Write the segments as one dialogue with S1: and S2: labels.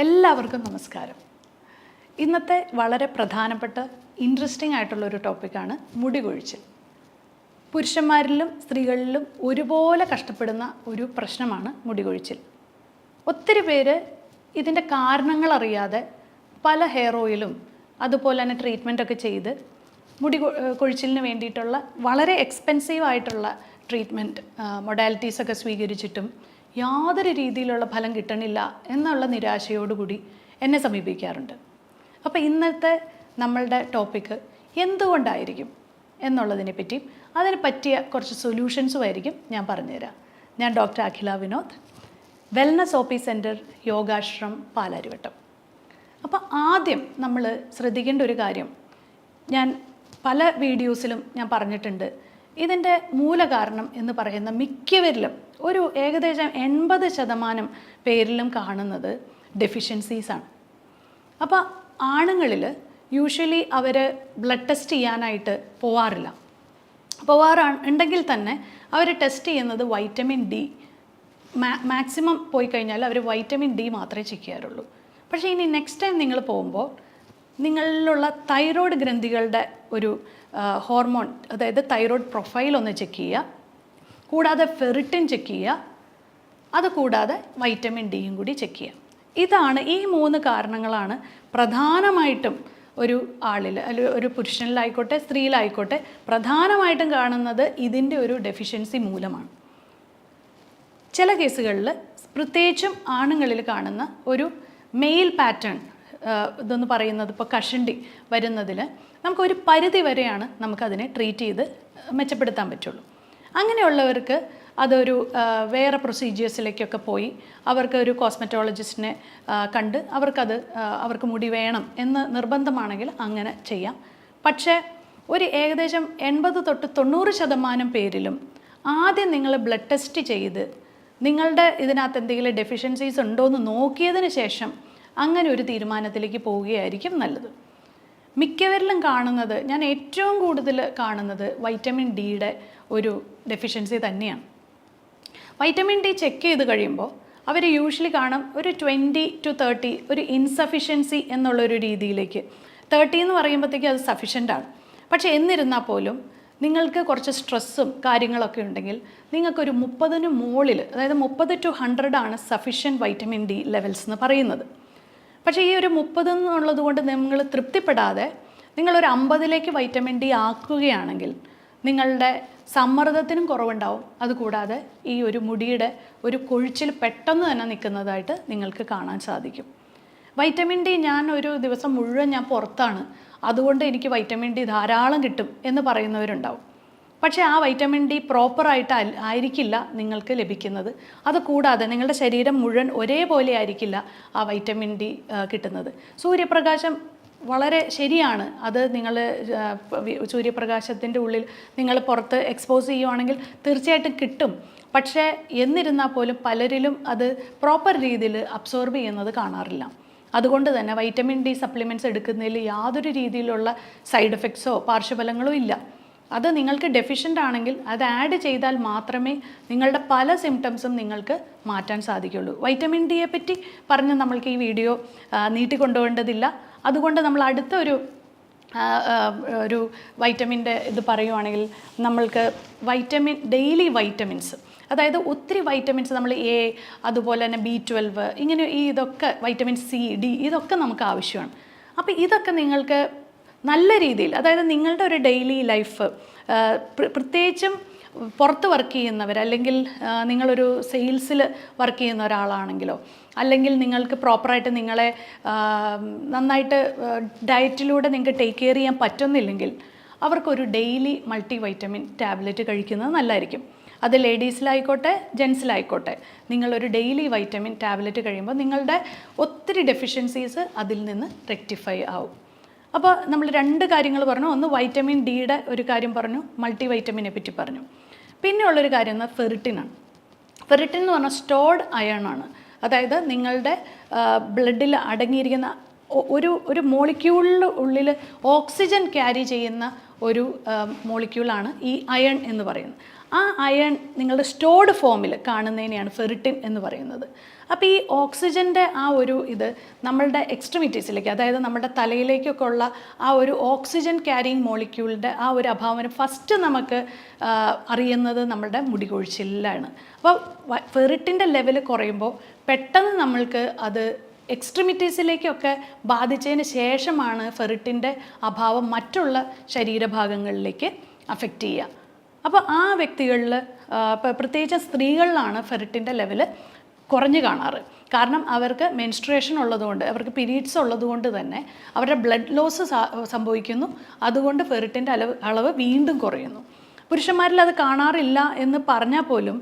S1: എല്ലാവർക്കും നമസ്കാരം. ഇന്നത്തെ വളരെ പ്രധാനപ്പെട്ട ഇൻട്രസ്റ്റിംഗ് ആയിട്ടുള്ള ഒരു ടോപ്പിക്കാണ് മുടി കൊഴിച്ചിൽ. പുരുഷന്മാരിലും സ്ത്രീകളിലും ഒരുപോലെ കഷ്ടപ്പെടുന്ന ഒരു പ്രശ്നമാണ് മുടി കൊഴിച്ചിൽ. ഒത്തിരി പേര് ഇതിൻ്റെ കാരണങ്ങൾ അറിയാതെ പല ഹെയർ ഓയിലും അതുപോലെ തന്നെ ട്രീറ്റ്മെൻറ്റൊക്കെ ചെയ്ത് മുടി കൊഴിച്ചിലിന് വേണ്ടിയിട്ടുള്ള വളരെ എക്സ്പെൻസീവ് ആയിട്ടുള്ള ട്രീറ്റ്മെൻറ്റ് മൊഡാലിറ്റീസൊക്കെ സ്വീകരിച്ചിട്ടും യാതൊരു രീതിയിലുള്ള ഫലം കിട്ടണില്ല എന്നുള്ള നിരാശയോടുകൂടി എന്നെ സമീപിക്കാറുണ്ട്. അപ്പോൾ ഇന്നത്തെ നമ്മളുടെ ടോപ്പിക്ക് എന്തുകൊണ്ടായിരിക്കും എന്നുള്ളതിനെ പറ്റിയും അതിന് പറ്റിയ കുറച്ച് സൊല്യൂഷൻസും ആയിരിക്കും ഞാൻ പറഞ്ഞുതരാം. ഞാൻ doctor Akhila Vinod, wellness OP centre, Yogashram, Palarivattom. അപ്പോൾ ആദ്യം നമ്മൾ ശ്രദ്ധിക്കേണ്ട ഒരു കാര്യം, ഞാൻ പല വീഡിയോസിലും ഞാൻ പറഞ്ഞിട്ടുണ്ട്, ഇതിൻ്റെ മൂലകാരണം എന്ന് പറയുന്ന മിക്കവരിലും ഒരു ഏകദേശം 80% പേരിലും കാണുന്നത് ഡെഫിഷ്യൻസീസാണ്. അപ്പോൾ ആണുങ്ങളിൽ യൂഷ്വലി അവർ ബ്ലഡ് ടെസ്റ്റ് ചെയ്യാനായിട്ട് ഉണ്ടെങ്കിൽ തന്നെ അവർ ടെസ്റ്റ് ചെയ്യുന്നത് വൈറ്റമിൻ ഡി. മാക്സിമം പോയി കഴിഞ്ഞാൽ അവർ വൈറ്റമിൻ ഡി മാത്രമേ ചെക്ക് ചെയ്യാറുള്ളൂ. പക്ഷേ ഇനി നെക്സ്റ്റ് ടൈം നിങ്ങൾ പോകുമ്പോൾ നിങ്ങളിലുള്ള തൈറോയ്ഡ് ഗ്രന്ഥികളുടെ ഒരു ഹോർമോൺ, അതായത് തൈറോയ്ഡ് പ്രൊഫൈൽ ഒന്ന് ചെക്ക് ചെയ്യുക, കൂടാതെ ഫെറിറ്റിൻ ചെക്ക് ചെയ്യുക, അതുകൂടാതെ വൈറ്റമിൻ ഡിയും കൂടി ചെക്ക് ചെയ്യുക. ഇതാണ് ഈ 3 കാരണങ്ങളാണ് പ്രധാനമായിട്ടും ഒരു ആളിൽ, അല്ലെങ്കിൽ ഒരു പുരുഷനിലായിക്കോട്ടെ സ്ത്രീയിലായിക്കോട്ടെ പ്രധാനമായിട്ടും കാണുന്നത് ഇതിൻ്റെ ഒരു ഡെഫിഷ്യൻസി മൂലമാണ്. ചില കേസുകളിൽ പ്രത്യേകിച്ചും ആണുങ്ങളിൽ കാണുന്ന ഒരു മെയിൽ പാറ്റേൺ ഇതെന്ന് പറയുന്നത്, ഇപ്പോൾ കഷണ്ടി വരുന്നതിൽ നമുക്കൊരു പരിധി വരെയാണ് നമുക്കതിനെ ട്രീറ്റ് ചെയ്ത് മെച്ചപ്പെടുത്താൻ പറ്റുള്ളൂ. അങ്ങനെയുള്ളവർക്ക് അതൊരു വേറെ പ്രൊസീജിയേഴ്സിലേക്കൊക്കെ പോയി അവർക്ക് കോസ്മെറ്റോളജിസ്റ്റിനെ കണ്ട് അവർക്ക് മുടി വേണം എന്ന് നിർബന്ധമാണെങ്കിൽ അങ്ങനെ ചെയ്യാം. പക്ഷേ ഒരു ഏകദേശം 80 തൊട്ട് 90% പേരിലും ആദ്യം നിങ്ങൾ ബ്ലഡ് ടെസ്റ്റ് ചെയ്ത് നിങ്ങളുടെ ഇതിനകത്ത് എന്തെങ്കിലും ഡെഫിഷ്യൻസീസ് ഉണ്ടോ എന്ന് നോക്കിയതിന് ശേഷം അങ്ങനെ ഒരു തീരുമാനത്തിലേക്ക് പോവുകയായിരിക്കും നല്ലത്. മിക്കവരിലും കാണുന്നത്, ഞാൻ ഏറ്റവും കൂടുതൽ കാണുന്നത് വൈറ്റമിൻ ഡിയുടെ ഒരു ഡെഫിഷ്യൻസി തന്നെയാണ്. വൈറ്റമിൻ ഡി ചെക്ക് ചെയ്ത് കഴിയുമ്പോൾ അവർ യൂഷ്വലി കാണും ഒരു 20 to 30 ഒരു ഇൻസഫിഷ്യൻസി എന്നുള്ളൊരു രീതിയിലേക്ക്. 30 എന്ന് പറയുമ്പോഴത്തേക്കും അത് സഫിഷ്യൻ്റാണ്. പക്ഷേ എന്നിരുന്നാൽ പോലും നിങ്ങൾക്ക് കുറച്ച് സ്ട്രെസ്സും കാര്യങ്ങളൊക്കെ ഉണ്ടെങ്കിൽ നിങ്ങൾക്കൊരു 30-ന് മുകളിൽ, അതായത് 30 to 100 ആണ് സഫിഷ്യൻറ്റ് വൈറ്റമിൻ ഡി ലെവൽസ് എന്ന് പറയുന്നത്. പക്ഷേ ഈ ഒരു 30 എന്നുള്ളത് കൊണ്ട് നിങ്ങൾ തൃപ്തിപ്പെടാതെ നിങ്ങളൊരു 50-ലേക്ക് വൈറ്റമിൻ ഡി ആക്കുകയാണെങ്കിൽ നിങ്ങളുടെ സമ്മർദ്ദത്തിനും കുറവുണ്ടാവും. അതുകൂടാതെ ഈ ഒരു മുടിയുടെ ഒരു കൊഴിച്ചിൽ പെട്ടെന്ന് തന്നെ നിൽക്കുന്നതായിട്ട് നിങ്ങൾക്ക് കാണാൻ സാധിക്കും. വൈറ്റമിൻ ഡി ഞാൻ ഒരു ദിവസം മുഴുവൻ ഞാൻ പുറത്താണ്, അതുകൊണ്ട് എനിക്ക് വൈറ്റമിൻ ഡി ധാരാളം കിട്ടും എന്ന് പറയുന്നവരുണ്ടാവും. പക്ഷേ ആ വൈറ്റമിൻ ഡി പ്രോപ്പറായിട്ട് ആയിരിക്കില്ല നിങ്ങൾക്ക് ലഭിക്കുന്നത്. അതുകൂടാതെ നിങ്ങളുടെ ശരീരം മുഴുവൻ ഒരേപോലെ ആയിരിക്കില്ല ആ വൈറ്റമിൻ ഡി കിട്ടുന്നത്. സൂര്യപ്രകാശം വളരെ ശരിയാണ്, അത് നിങ്ങൾ സൂര്യപ്രകാശത്തിൻ്റെ ഉള്ളിൽ നിങ്ങൾ പുറത്ത് എക്സ്പോസ് ചെയ്യുവാണെങ്കിൽ തീർച്ചയായിട്ടും കിട്ടും. പക്ഷേ എന്നിരുന്നാൽ പോലും പലരിലും അത് പ്രോപ്പർ രീതിയിൽ അബ്സോർബ് ചെയ്യുന്നത് കാണാറില്ല. അതുകൊണ്ട് തന്നെ വൈറ്റമിൻ ഡി സപ്ലിമെൻറ്റ്സ് എടുക്കുന്നതിൽ യാതൊരു രീതിയിലുള്ള സൈഡ് എഫക്ട്സോ പാർശ്വഫലങ്ങളോ ഇല്ല. അത് നിങ്ങൾക്ക് ഡെഫിഷ്യൻ്റ് ആണെങ്കിൽ അത് ആഡ് ചെയ്താൽ മാത്രമേ നിങ്ങളുടെ പല സിംറ്റംസും നിങ്ങൾക്ക് മാറ്റാൻ സാധിക്കുള്ളൂ. വൈറ്റമിൻ ഡിയെ പറ്റി പറഞ്ഞ് നമ്മൾക്ക് ഈ വീഡിയോ നീട്ടിക്കൊണ്ടുപോകേണ്ടതില്ല. അതുകൊണ്ട് നമ്മൾ അടുത്ത ഒരു വൈറ്റമിൻ്റെ ഇത് പറയുവാണെങ്കിൽ നമ്മൾക്ക് ഡെയിലി വൈറ്റമിൻസ്, അതായത് ഒത്തിരി വൈറ്റമിൻസ് നമ്മൾ A, അതുപോലെ തന്നെ B12, ഇങ്ങനെ ഇതൊക്കെ വൈറ്റമിൻ C, D ഇതൊക്കെ നമുക്ക് ആവശ്യമാണ്. അപ്പോൾ ഇതൊക്കെ നിങ്ങൾക്ക് നല്ല രീതിയിൽ, അതായത് നിങ്ങളുടെ ഒരു ഡെയിലി ലൈഫ്, പ്രത്യേകിച്ചും പുറത്ത് വർക്ക് ചെയ്യുന്നവർ, അല്ലെങ്കിൽ നിങ്ങളൊരു സെയിൽസിൽ വർക്ക് ചെയ്യുന്ന ഒരാളാണെങ്കിലോ, അല്ലെങ്കിൽ നിങ്ങൾക്ക് പ്രോപ്പറായിട്ട് നിങ്ങളെ നന്നായിട്ട് ഡയറ്റിലൂടെ നിങ്ങൾക്ക് ടേക്ക് കെയർ ചെയ്യാൻ പറ്റുന്നില്ലെങ്കിൽ അവർക്കൊരു ഡെയിലി മൾട്ടി വൈറ്റമിൻ ടാബ്ലറ്റ് കഴിക്കുന്നത് നല്ലതായിരിക്കും. അത് ലേഡീസിലായിക്കോട്ടെ ജെൻസിലായിക്കോട്ടെ, നിങ്ങളൊരു ഡെയിലി വൈറ്റമിൻ ടാബ്ലറ്റ് കഴിയുമ്പോൾ നിങ്ങളുടെ ഒത്തിരി ഡെഫിഷ്യൻസീസ് അതിൽ നിന്ന് റെക്ടിഫൈ ആവും. അപ്പോൾ നമ്മൾ 2 കാര്യങ്ങൾ പറഞ്ഞു. ഒന്ന് വൈറ്റമിൻ ഡിയുടെ ഒരു കാര്യം പറഞ്ഞു, മൾട്ടി വൈറ്റമിനെ പറ്റി പറഞ്ഞു. പിന്നെ ഉള്ളൊരു കാര്യം എന്നാൽ ഫെറിറ്റിനാണ്. ഫെറിറ്റിൻ എന്ന് പറഞ്ഞാൽ സ്റ്റോർഡ് അയൺ ആണ്. അതായത് നിങ്ങളുടെ ബ്ലഡിൽ അടങ്ങിയിരിക്കുന്ന ഒരു മോളിക്യൂളിൻ്റെ ഉള്ളിൽ ഓക്സിജൻ ക്യാരി ചെയ്യുന്ന ഒരു മോളിക്യൂളാണ് ഈ അയൺ എന്ന് പറയുന്നത്. ആ അയൺ നിങ്ങളുടെ സ്റ്റോർഡ് ഫോമിൽ കാണുന്നതിനെയാണ് ഫെറിറ്റിൻ എന്ന് പറയുന്നത്. അപ്പോൾ ഈ ഓക്സിജൻ്റെ ആ ഒരു ഇത് നമ്മളുടെ എക്സ്ട്രിമിറ്റീസിലേക്ക്, അതായത് നമ്മുടെ തലയിലേക്കൊക്കെ ഉള്ള ആ ഒരു ഓക്സിജൻ ക്യാരിയിങ് മോളിക്യൂളിൻ്റെ ആ ഒരു അഭാവം ഫസ്റ്റ് നമുക്ക് അറിയുന്നത് നമ്മുടെ മുടി കൊഴിച്ചിലാണ്. അപ്പോൾ ഫെറിറ്റിൻ്റെ ലെവൽ കുറയുമ്പോൾ പെട്ടെന്ന് നമ്മൾക്ക് അത് എക്സ്ട്രിമിറ്റീസിലേക്കൊക്കെ ബാധിച്ചതിന് ശേഷമാണ് ഫെറിറ്റിൻ്റെ അഭാവം മറ്റുള്ള ശരീരഭാഗങ്ങളിലേക്ക് അഫക്റ്റ് ചെയ്യുക. അപ്പോൾ ആ വ്യക്തികളിൽ പ്രത്യേകിച്ച് സ്ത്രീകളിലാണ് ഫെറിറ്റിൻ്റെ ലെവല് കുറഞ്ഞു കാണാറ്. കാരണം അവർക്ക് മെൻസ്ട്രുവേഷൻ ഉള്ളതുകൊണ്ട്, അവർക്ക് പീരീഡ്സ് ഉള്ളതുകൊണ്ട് തന്നെ അവരുടെ ബ്ലഡ് ലോസ് സംഭവിക്കുന്നു. അതുകൊണ്ട് ഫെറിറ്റിൻ്റെ അളവ് വീണ്ടും കുറയുന്നു. പുരുഷന്മാരിൽ അത് കാണാറില്ല എന്ന് പറഞ്ഞാൽ പോലും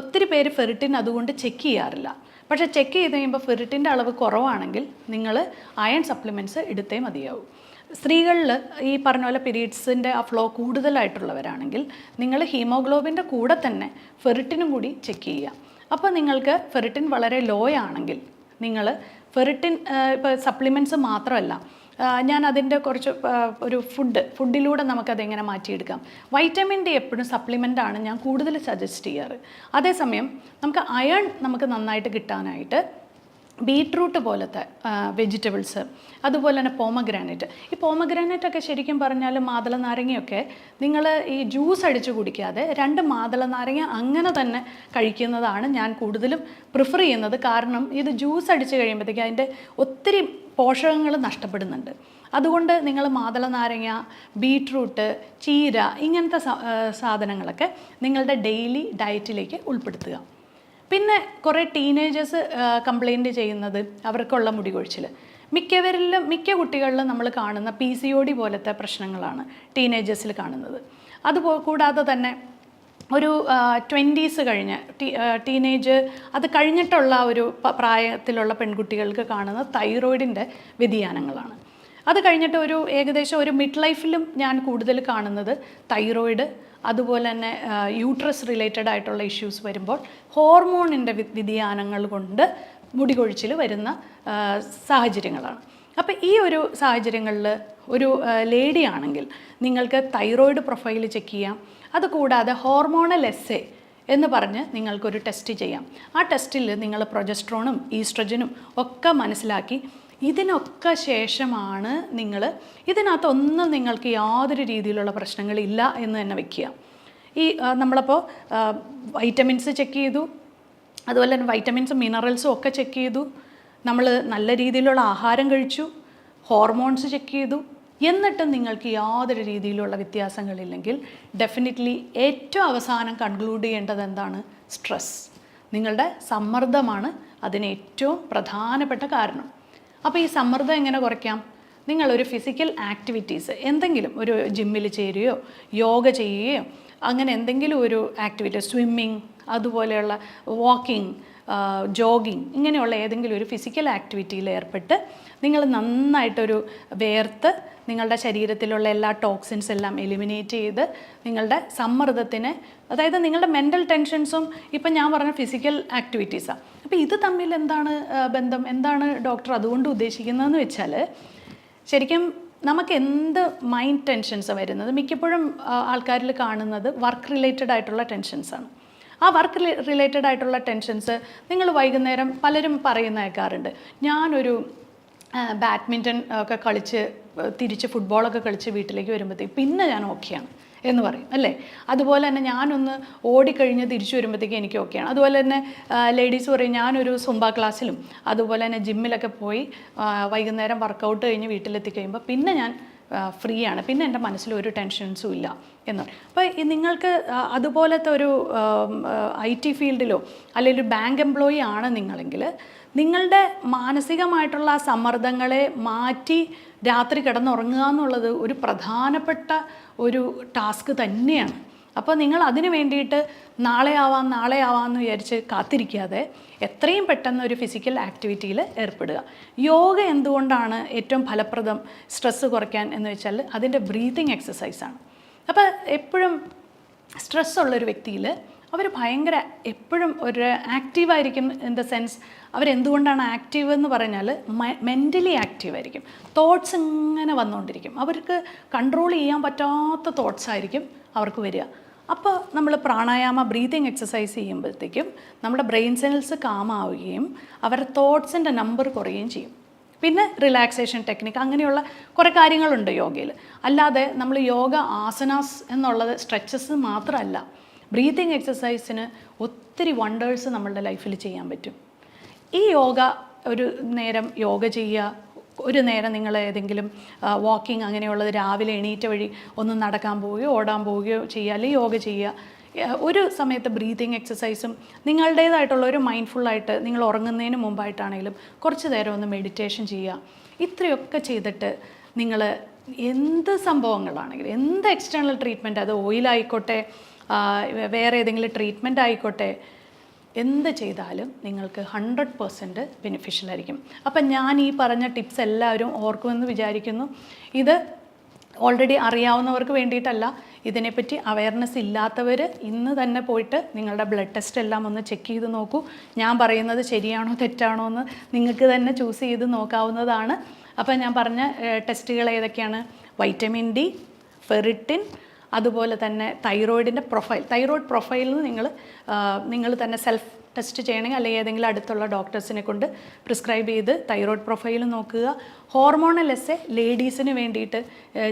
S1: ഒത്തിരി പേര് ഫെറിറ്റിൻ അതുകൊണ്ട് ചെക്ക് ചെയ്യാറില്ല. പക്ഷേ ചെക്ക് ചെയ്ത് കഴിയുമ്പോൾ ഫെറിറ്റിൻ്റെ അളവ് കുറവാണെങ്കിൽ നിങ്ങൾ അയൺ സപ്ലിമെൻറ്റ്സ് എടുത്തേ മതിയാവും. സ്ത്രീകളിൽ ഈ പറഞ്ഞ പോലെ പീരീഡ്സിൻ്റെ ആ ഫ്ലോ കൂടുതലായിട്ടുള്ളവരാണെങ്കിൽ നിങ്ങൾ ഹീമോഗ്ലോബിൻ്റെ കൂടെ തന്നെ ഫെറിറ്റിനും കൂടി ചെക്ക് ചെയ്യുക. അപ്പോൾ നിങ്ങൾക്ക് ഫെറിറ്റിൻ വളരെ ലോ ആണെങ്കിൽ നിങ്ങൾ ഫെറിറ്റിൻ ഇപ്പോൾ സപ്ലിമെൻറ്റ്സ് മാത്രമല്ല, ഞാൻ അതിൻ്റെ കുറച്ച് ഒരു ഫുഡിലൂടെ നമുക്കതെങ്ങനെ മാറ്റിയെടുക്കാം. വൈറ്റമിൻ ഡി എപ്പോഴും സപ്ലിമെൻ്റാണ് ഞാൻ കൂടുതൽ സജസ്റ്റ് ചെയ്യാറ്. അതേസമയം നമുക്ക് അയൺ നമുക്ക് നന്നായിട്ട് കിട്ടാനായിട്ട് ബീട്രൂട്ട് പോലത്തെ വെജിറ്റബിൾസ്, അതുപോലെ തന്നെ പോമഗ്രാനൈറ്റ്. ഈ പോമഗ്രാനൈറ്റൊക്കെ ശരിക്കും പറഞ്ഞാൽ മാതള നാരങ്ങയൊക്കെ നിങ്ങൾ ഈ ജ്യൂസ് അടിച്ച് കുടിക്കാതെ 2 മാതള നാരങ്ങ അങ്ങനെ തന്നെ കഴിക്കുന്നതാണ് ഞാൻ കൂടുതലും പ്രിഫർ ചെയ്യുന്നത്. കാരണം ഇത് ജ്യൂസ് അടിച്ച് കഴിയുമ്പോഴത്തേക്ക് അതിൻ്റെ ഒത്തിരി പോഷകങ്ങൾ നഷ്ടപ്പെടുന്നുണ്ട്. അതുകൊണ്ട് നിങ്ങൾ മാതള നാരങ്ങ, ബീട്രൂട്ട്, ചീര ഇങ്ങനത്തെ സാധനങ്ങളൊക്കെ നിങ്ങളുടെ ഡെയിലി ഡയറ്റിലേക്ക് ഉൾപ്പെടുത്തുക. പിന്നെ കുറേ ടീനേജേഴ്സ് കംപ്ലൈൻറ്റ് ചെയ്യുന്നത് അവർക്കുള്ള മുടി കൊഴിച്ചിൽ. മിക്ക കുട്ടികളിലും നമ്മൾ കാണുന്ന PCOD പോലത്തെ പ്രശ്നങ്ങളാണ് ടീനേജേഴ്സിൽ കാണുന്നത്. കൂടാതെ തന്നെ ഒരു 20s കഴിഞ്ഞ് ടീനേജ് അത് കഴിഞ്ഞിട്ടുള്ള ഒരു പ്രായത്തിലുള്ള പെൺകുട്ടികൾക്ക് കാണുന്ന തൈറോയിഡിൻ്റെ വ്യതിയാനങ്ങളാണ്. അത് കഴിഞ്ഞിട്ട് ഏകദേശം ഒരു മിഡ് ലൈഫിലും ഞാൻ കൂടുതൽ കാണുന്നത് തൈറോയിഡ്, അതുപോലെ തന്നെ യൂട്രസ് റിലേറ്റഡ് ആയിട്ടുള്ള ഇഷ്യൂസ് വരുമ്പോൾ ഹോർമോണിൻ്റെ വ്യതിയാനങ്ങൾ കൊണ്ട് മുടി കൊഴിച്ചിൽ വരുന്ന സാഹചര്യങ്ങളാണ്. അപ്പോൾ ഈ ഒരു സാഹചര്യങ്ങളിൽ ഒരു ലേഡി ആണെങ്കിൽ നിങ്ങൾക്ക് തൈറോയിഡ് പ്രൊഫൈൽ ചെക്ക് ചെയ്യാം. അതുകൂടാതെ ഹോർമോണൽ എസ്സേ എന്ന് പറഞ്ഞ് നിങ്ങൾക്കൊരു ടെസ്റ്റ് ചെയ്യാം. ആ ടെസ്റ്റിൽ നിങ്ങൾ പ്രൊജസ്ട്രോണും ഈസ്ട്രജനും ഒക്കെ മനസ്സിലാക്കി ഇതിനൊക്കെ ശേഷമാണ് ഇതിനകത്തൊന്നും നിങ്ങൾക്ക് യാതൊരു രീതിയിലുള്ള പ്രശ്നങ്ങളില്ല എന്ന് തന്നെ വയ്ക്കുക. നമ്മളപ്പോൾ വൈറ്റമിൻസ് ചെക്ക് ചെയ്തു, അതുപോലെ തന്നെ വൈറ്റമിൻസും മിനറൽസും ഒക്കെ ചെക്ക് ചെയ്തു, നമ്മൾ നല്ല രീതിയിലുള്ള ആഹാരം കഴിച്ചു, ഹോർമോൺസ് ചെക്ക് ചെയ്തു, എന്നിട്ടും നിങ്ങൾക്ക് യാതൊരു രീതിയിലുള്ള വ്യത്യാസങ്ങളില്ലെങ്കിൽ ഡെഫിനറ്റ്ലി ഏറ്റവും അവസാനം കൺക്ലൂഡ് ചെയ്യേണ്ടത് എന്താണ്? സ്ട്രെസ്. നിങ്ങളുടെ സമ്മർദ്ദമാണ് അതിന് ഏറ്റവും പ്രധാനപ്പെട്ട കാരണം. അപ്പോൾ ഈ സമ്മർദ്ദം എങ്ങനെ കുറയ്ക്കാം? നിങ്ങളൊരു ഫിസിക്കൽ ആക്ടിവിറ്റീസ് എന്തെങ്കിലും ഒരു ജിമ്മിൽ ചേരുകയോ യോഗ ചെയ്യുകയോ അങ്ങനെ എന്തെങ്കിലും ഒരു ആക്ടിവിറ്റി, സ്വിമ്മിങ്, അതുപോലെയുള്ള വാക്കിംഗ്, ജോഗിങ്, ഇങ്ങനെയുള്ള ഏതെങ്കിലും ഒരു ഫിസിക്കൽ ആക്ടിവിറ്റിയിൽ ഏർപ്പെട്ട് നിങ്ങൾ നന്നായിട്ടൊരു വേർത്ത് നിങ്ങളുടെ ശരീരത്തിലുള്ള എല്ലാ ടോക്സിൻസ് എല്ലാം എലിമിനേറ്റ് ചെയ്ത് നിങ്ങളുടെ സമ്മർദ്ദത്തിന്, അതായത് നിങ്ങളുടെ മെൻ്റൽ ടെൻഷൻസും ഇപ്പം ഞാൻ പറഞ്ഞ ഫിസിക്കൽ ആക്ടിവിറ്റീസാണ്. അപ്പോൾ ഇത് തമ്മിൽ എന്താണ് ബന്ധം? എന്താണ് ഡോക്ടർ അതുകൊണ്ട് ഉദ്ദേശിക്കുന്നതെന്ന് വെച്ചാൽ, ശരിക്കും നമുക്ക് എന്ത് മൈൻഡ് ടെൻഷൻസ് വരുന്നത് മിക്കപ്പോഴും ആൾക്കാരിൽ കാണുന്നത് വർക്ക് റിലേറ്റഡ് ആയിട്ടുള്ള ടെൻഷൻസാണ്. ആ വർക്ക് റിലേറ്റഡ് ആയിട്ടുള്ള ടെൻഷൻസ് നിങ്ങൾ വൈകുന്നേരം പലരും പറയുന്ന കേൾക്കാറുണ്ട്, ഞാനൊരു ബാഡ്മിൻ്റൺ ഒക്കെ കളിച്ച് തിരിച്ച് ഫുട്ബോളൊക്കെ കളിച്ച് വീട്ടിലേക്ക് വരുമ്പോഴത്തേക്ക് പിന്നെ ഞാൻ ഓക്കെയാണ് എന്ന് പറയും അല്ലേ. അതുപോലെ തന്നെ ഞാനൊന്ന് ഓടിക്കഴിഞ്ഞ് തിരിച്ചു വരുമ്പോഴത്തേക്ക് എനിക്ക് ഓക്കെയാണ്. അതുപോലെ തന്നെ ലേഡീസ് പറയും, ഞാനൊരു സുംബ ക്ലാസ്സിലും അതുപോലെ തന്നെ ജിമ്മിലൊക്കെ പോയി വൈകുന്നേരം വർക്കൗട്ട് കഴിഞ്ഞ് വീട്ടിലെത്തി കഴിയുമ്പോൾ പിന്നെ ഞാൻ ഫ്രീ ആണ്, പിന്നെ എൻ്റെ മനസ്സിൽ ഒരു ടെൻഷൻസും ഇല്ല എന്ന്. അപ്പോൾ നിങ്ങൾക്ക് അതുപോലത്തെ ഒരു IT ഫീൽഡിലോ അല്ലെങ്കിൽ ഒരു ബാങ്ക് എംപ്ലോയി ആണ് നിങ്ങളെങ്കിൽ നിങ്ങളുടെ മാനസികമായിട്ടുള്ള സമ്മർദ്ദങ്ങളെ മാറ്റി രാത്രി കിടന്നുറങ്ങുക എന്നുള്ളത് ഒരു പ്രധാനപ്പെട്ട ഒരു ടാസ്ക് തന്നെയാണ്. അപ്പോൾ നിങ്ങൾ അതിന് വേണ്ടിയിട്ട് നാളെ ആവാമെന്ന് വിചാരിച്ച് കാത്തിരിക്കാതെ എത്രയും പെട്ടെന്ന് ഒരു ഫിസിക്കൽ ആക്ടിവിറ്റിയിൽ ഏർപ്പെടുക. യോഗ എന്തുകൊണ്ടാണ് ഏറ്റവും ഫലപ്രദം സ്ട്രെസ്സ് കുറയ്ക്കാൻ എന്ന് വെച്ചാൽ അതിൻ്റെ ബ്രീത്തിങ് എക്സസൈസാണ്. അപ്പോൾ എപ്പോഴും സ്ട്രെസ്സുള്ളൊരു വ്യക്തിയിൽ അവർ ഭയങ്കര എപ്പോഴും ഒരു ആക്റ്റീവായിരിക്കും. ഇൻ ദ സെൻസ് അവരെന്തുകൊണ്ടാണ് ആക്റ്റീവ് എന്ന് പറഞ്ഞാൽ മെൻ്റലി ആക്റ്റീവായിരിക്കും. തോട്ട്സ് ഇങ്ങനെ വന്നുകൊണ്ടിരിക്കും. അവർക്ക് കൺട്രോൾ ചെയ്യാൻ പറ്റാത്ത തോട്ട്സ് ആയിരിക്കും അവർക്ക് വരിക. അപ്പോൾ നമ്മൾ പ്രാണായാമ ബ്രീതിങ് എക്സസൈസ് ചെയ്യുമ്പോഴത്തേക്കും നമ്മുടെ ബ്രെയിൻ സെൽസ് കാമാവുകയും അവരുടെ തോട്ട്സിൻ്റെ നമ്പർ കുറയുകയും ചെയ്യും. പിന്നെ റിലാക്സേഷൻ ടെക്നിക്ക് അങ്ങനെയുള്ള കുറേ കാര്യങ്ങളുണ്ട് യോഗയിൽ. അല്ലാതെ നമ്മൾ യോഗ ആസനാസ് എന്നുള്ളത് സ്ട്രെച്ചസ് മാത്രമല്ല, ബ്രീതിങ് എക്സസൈസിന് ഒത്തിരി വണ്ടേഴ്സ് നമ്മളുടെ ലൈഫിൽ ചെയ്യാൻ പറ്റും. ഈ യോഗ ഒരു നേരം യോഗ ചെയ്യുക, ഒരു നേരം നിങ്ങൾ ഏതെങ്കിലും വാക്കിംഗ് അങ്ങനെയുള്ളത് രാവിലെ എണീറ്റ വഴി ഒന്ന് നടക്കാൻ പോവുകയോ ഓടാൻ പോവുകയോ ചെയ്യുക, അല്ലെങ്കിൽ യോഗ ചെയ്യുക. ഒരു സമയത്ത് ബ്രീതിങ് എക്സസൈസും നിങ്ങളുടേതായിട്ടുള്ള ഒരു മൈൻഡ്ഫുള്ളായിട്ട് നിങ്ങൾ ഉറങ്ങുന്നതിന് മുമ്പായിട്ടാണെങ്കിലും കുറച്ച് നേരം ഒന്ന് മെഡിറ്റേഷൻ ചെയ്യുക. ഇത്രയൊക്കെ ചെയ്തിട്ട് നിങ്ങൾ എന്ത് സംഭവങ്ങളാണെങ്കിലും, എന്ത് എക്സ്റ്റേണൽ ട്രീറ്റ്മെൻറ്റ്, അത് ഓയിലായിക്കോട്ടെ വേറെ ഏതെങ്കിലും ട്രീറ്റ്മെൻറ്റ് ആയിക്കോട്ടെ, എന്ത് ചെയ്താലും നിങ്ങൾക്ക് 100% ബെനിഫിഷ്യലായിരിക്കും. അപ്പം ഞാൻ ഈ പറഞ്ഞ ടിപ്സ് എല്ലാവരും ഓർക്കുമെന്ന് വിചാരിക്കുന്നു. ഇത് ഓൾറെഡി അറിയാവുന്നവർക്ക് വേണ്ടിയിട്ടല്ല, ഇതിനെപ്പറ്റി അവയർനെസ് ഇല്ലാത്തവർ ഇന്ന് തന്നെ പോയിട്ട് നിങ്ങളുടെ ബ്ലഡ് ടെസ്റ്റ് എല്ലാം ഒന്ന് ചെക്ക് ചെയ്ത് നോക്കൂ. ഞാൻ പറയുന്നത് ശരിയാണോ തെറ്റാണോ എന്ന് നിങ്ങൾക്ക് തന്നെ ചൂസ് ചെയ്ത് നോക്കാവുന്നതാണ്. അപ്പം ഞാൻ പറഞ്ഞ ടെസ്റ്റുകൾ ഏതൊക്കെയാണ്? വൈറ്റമിൻ ഡി, ഫെറിറ്റിൻ, അതുപോലെ തന്നെ തൈറോയിഡിൻ്റെ തൈറോയിഡ് പ്രൊഫൈലിൽ നിങ്ങൾ തന്നെ സെൽഫ് ടെസ്റ്റ് ചെയ്യണമെങ്കിൽ അല്ലെങ്കിൽ ഏതെങ്കിലും അടുത്തുള്ള ഡോക്ടേഴ്സിനെ കൊണ്ട് പ്രിസ്ക്രൈബ് ചെയ്ത് തൈറോയിഡ് പ്രൊഫൈൽ നോക്കുക. ഹോർമോണൽ എസ്സേ ലേഡീസിന് വേണ്ടിയിട്ട്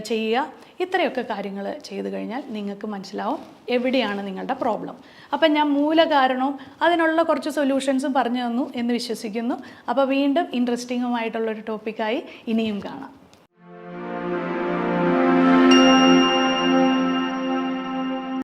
S1: ചെയ്യുക. ഇത്രയൊക്കെ കാര്യങ്ങൾ ചെയ്തു കഴിഞ്ഞാൽ നിങ്ങൾക്ക് മനസ്സിലാവും എവിടെയാണ് നിങ്ങളുടെ പ്രോബ്ലം. അപ്പം ഞാൻ മൂലകാരണവും അതിനുള്ള കുറച്ച് സൊല്യൂഷൻസും പറഞ്ഞു തന്നു എന്ന് വിശ്വസിക്കുന്നു. അപ്പോൾ വീണ്ടും ഇൻട്രസ്റ്റിങ്ങുമായിട്ടുള്ളൊരു ടോപ്പിക്കായി ഇനിയും കാണാം.